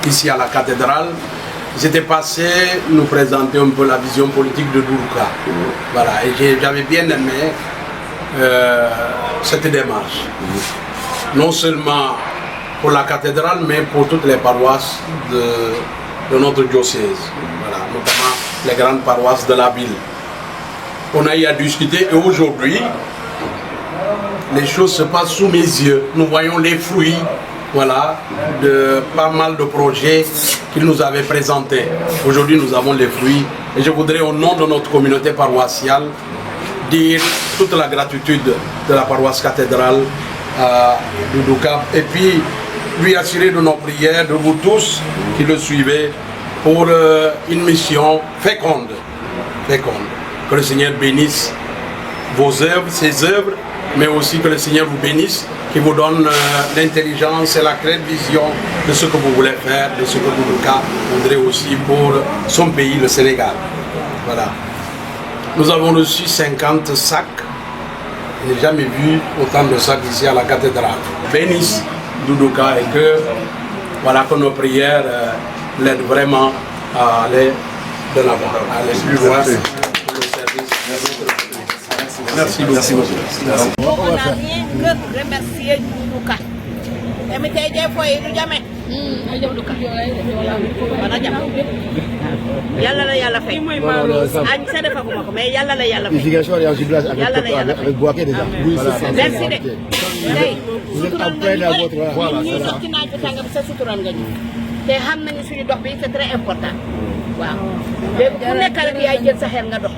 ici à la cathédrale. J'étais passé nous présenter un peu la vision politique de Doudouka. Voilà, et j'avais bien aimé cette démarche. Non seulement pour la cathédrale, mais pour toutes les paroisses de notre diocèse. Voilà, notamment les grandes paroisses de la ville. On a eu à discuter et aujourd'hui, les choses se passent sous mes yeux. Nous voyons les fruits, voilà, de pas mal de projets qu'il nous avait présentés. Aujourd'hui, nous avons les fruits. Et je voudrais, au nom de notre communauté paroissiale, dire toute la gratitude de la paroisse cathédrale à Doudouka. Et puis, lui assurer de nos prières, de vous tous qui le suivez, pour une mission féconde. Que le Seigneur bénisse vos œuvres, ses œuvres, mais aussi que le Seigneur vous bénisse, qui vous donne l'intelligence et la claire vision de ce que vous voulez faire, de ce que Doudouka voudrait aussi pour son pays, le Sénégal. Voilà. Nous avons reçu 50 sacs. Je n'ai jamais vu autant de sacs ici à la cathédrale. Bénisse Doudouka et que, voilà, que nos prières l'aident vraiment à aller de l'avant, à aller plus loin pour le service. Merci beaucoup. Merci beaucoup. On n'a rien que remercier Doudouka. Yàlla la yàlla fay. Añ sa defaguma ko mais yàlla la yàlla fay. Yàlla la yàlla fay. Merci de. Tey sutural nga ñu bëri ñuy dox ci naaj bi tàng bi sa sutural nga ñu. Te xam nañu suñu dox bi c'est très important. Waaw. Léegi ku nekk rek yaay jël sa xel nga dox.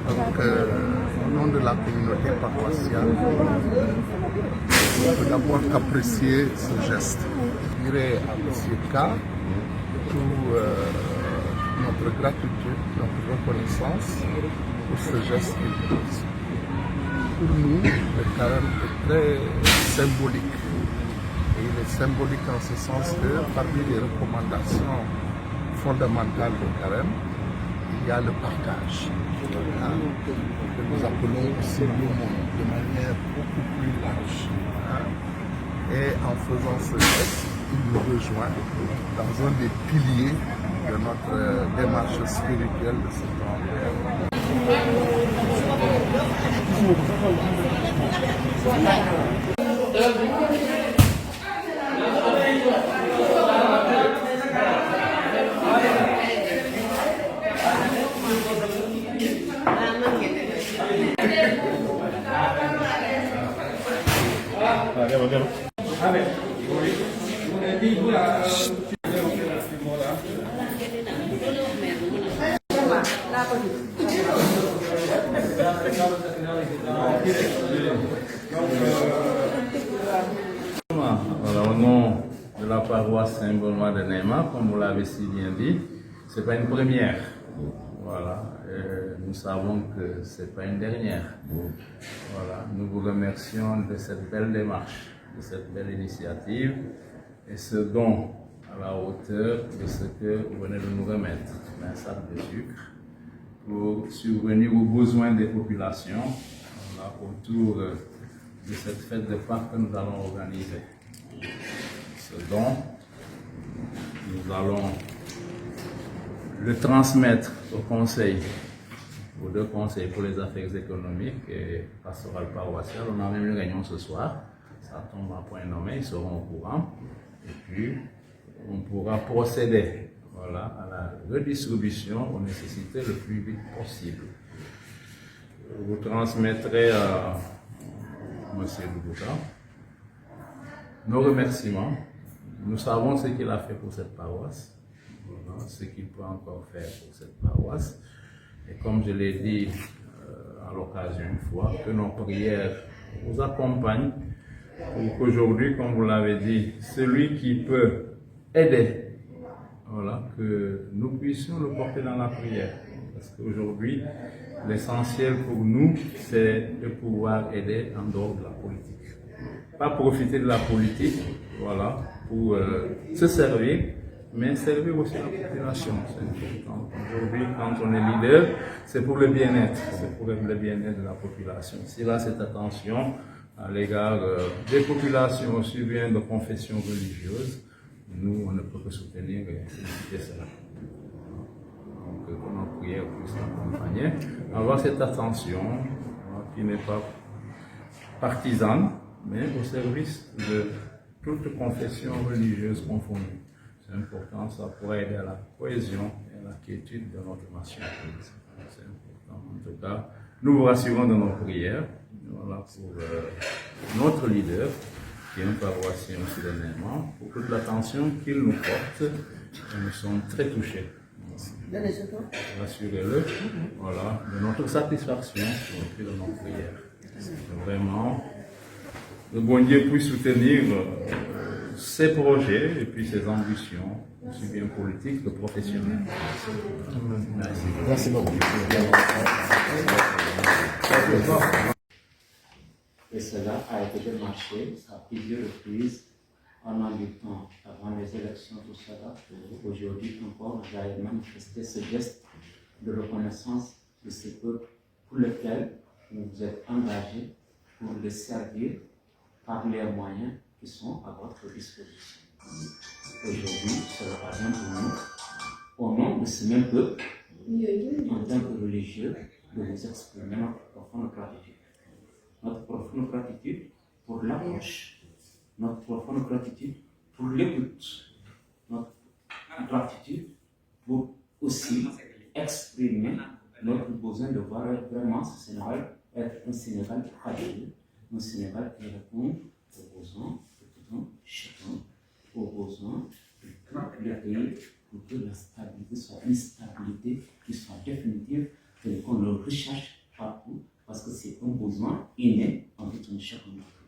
Donc, au nom de la communauté paroissiale, je peux d'abord apprécier ce geste. Je dirais à M. K toute notre gratitude, notre reconnaissance pour ce geste qu'il pose. Pour nous, le carême est très symbolique. Et il est symbolique en ce sens que parmi les recommandations fondamentales du carême, il y a le partage, que nous appelons aussi l'aumône de manière beaucoup plus large. Et en faisant ce geste, il nous rejoint dans un des piliers de notre démarche spirituelle de ce temps. Voilà, au nom de la paroisse Saint-Benoît de Néma, comme vous l'avez si bien dit, ce n'est pas une première. Voilà, nous savons que ce n'est pas une dernière. Voilà, nous vous remercions de cette belle démarche, de cette belle initiative et ce don à la hauteur de ce que vous venez de nous remettre, un sac de sucre, pour subvenir aux besoins des populations autour de cette fête de Pâques que nous allons organiser. Ce don, nous allons le transmettre au conseil, aux deux conseils pour les affaires économiques et pastoral paroissial. On a même une réunion ce soir, ça tombe à point nommé, ils seront au courant. Et puis, on pourra procéder à la redistribution aux nécessités le plus vite possible. Je vous transmettrai à M. Loubouka nos remerciements. Nous savons ce qu'il a fait pour cette paroisse, ce qu'il peut encore faire pour cette paroisse. Et comme je l'ai dit à l'occasion une fois, que nos prières vous accompagnent pour qu'aujourd'hui, comme vous l'avez dit, celui qui peut aider, que nous puissions le porter dans la prière. Parce qu'aujourd'hui, l'essentiel pour nous, c'est de pouvoir aider en dehors de la politique. Pas profiter de la politique, pour se servir, mais servir aussi la population. C'est important. Aujourd'hui, quand on est leader, c'est pour le bien-être, c'est pour le bien-être de la population. S'il a cette attention à l'égard des populations aussi bien de confession religieuse, nous, on ne peut que soutenir et féliciter cela. Donc, que nos prières puissent accompagner, avoir cette attention qui n'est pas partisane, mais au service de toute confession religieuse confondue. C'est important, ça pourrait aider à la cohésion et à la quiétude de notre nation. C'est important. En tout cas, nous vous rassurons dans nos prières pour notre leader, qui est un paroissien aussi de Néma, pour toute l'attention qu'il nous porte. Et nous sommes très touchés. Rassurez-le, de notre satisfaction et de nos prières. Vraiment, le bon Dieu puisse soutenir ses projets et puis ses ambitions, aussi bien politiques que professionnelles. Merci beaucoup. Et cela a été démarché à plusieurs reprises pendant du temps avant les élections, tout cela. Aujourd'hui encore, j'ai manifesté ce geste de reconnaissance de ce peuple pour lequel vous vous êtes engagés pour le servir par les moyens qui sont à votre disposition. Aujourd'hui, c'est l'occasion pour nous, au nom de ce même peuple, en tant que religieux, de vous exprimer notre profonde gratitude. Notre profonde gratitude pour l'approche, notre profonde gratitude pour l'écoute, notre gratitude pour aussi exprimer notre besoin de voir vraiment ce Sénégal être un Sénégal fragile, un Sénégal qui répond aux besoins de tout un chacun, aux besoins de tout le pays, pour que la stabilité soit une stabilité qui soit définitive et qu'on le recherche partout, parce que c'est un besoin inné en tout un chacun d'entre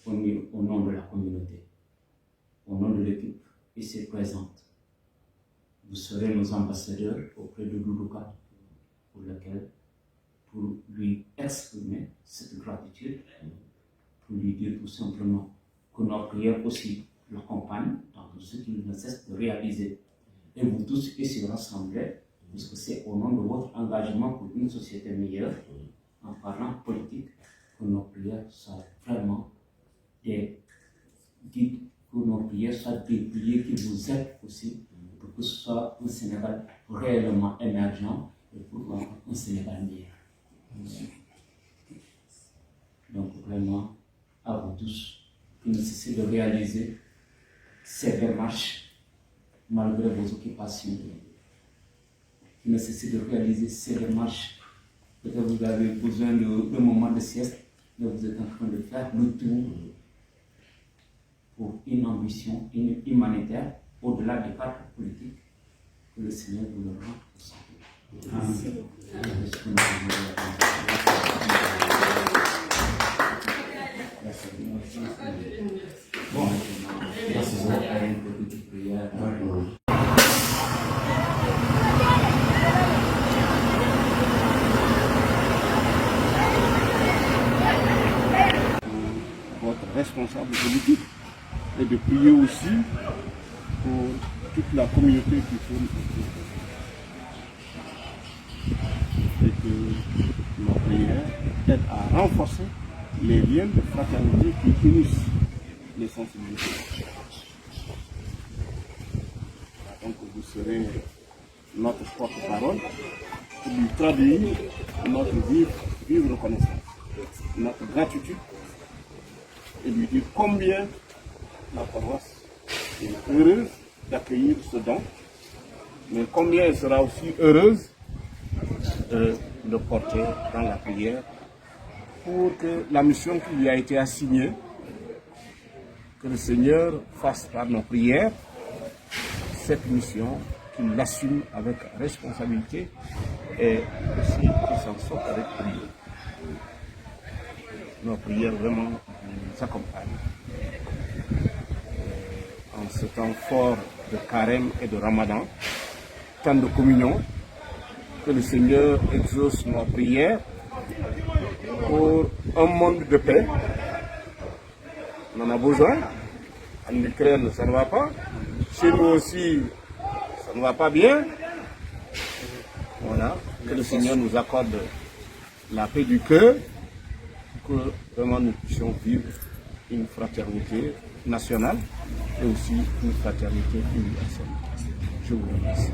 nous. Au nom de la communauté, au nom de l'équipe ici présente, vous serez nos ambassadeurs auprès de Loubouka, pour lui exprimer cette gratitude, pour lui dire tout simplement que nos prières aussi l'accompagnent dans tout ce qu'il ne cesse de réaliser. Et vous tous ici rassemblés, puisque c'est au nom de votre engagement pour une société meilleure, en parlant politique, que nos prières soient vraiment des guides, que nos prières soient des piliers qui vous aident aussi, pour que ce soit un Sénégal réellement émergent et pour un Sénégal meilleur. Donc vraiment, à vous tous, qui nécessitez de réaliser ces démarches malgré vos occupations, qui nécessitent de réaliser ces démarches. Peut-être vous avez besoin d'un moment de sieste, mais vous êtes en train de faire le tour pour une ambition humanitaire au-delà des cadres politiques que le Seigneur vous le rend au centre. Bon, merci à une petite prière. Votre responsable politique et de prier aussi pour toute la communauté qui tourne autour. Et que nos prières aident à renforcer les liens de fraternité qui unissent les sensibilités. Donc vous serez notre porte-parole pour lui traduire notre vive reconnaissance, notre gratitude et lui dire combien la paroisse est heureuse d'accueillir ce don, mais combien elle sera aussi heureuse de le porter dans la prière pour que la mission qui lui a été assignée, que le Seigneur fasse par nos prières cette mission, qu'il l'assume avec responsabilité et aussi qu'il s'en sorte avec prière. Nos prières vraiment nous accompagnent. En ce temps fort de carême et de ramadan, temps de communion, que le Seigneur exauce nos prières pour un monde de paix. On en a besoin. En Ukraine, ça ne va pas. Chez nous aussi, ça ne va pas bien. Voilà. Que le Seigneur nous accorde la paix du cœur, que vraiment nous puissions vivre une fraternité nationale et aussi une fraternité universelle. Je vous remercie.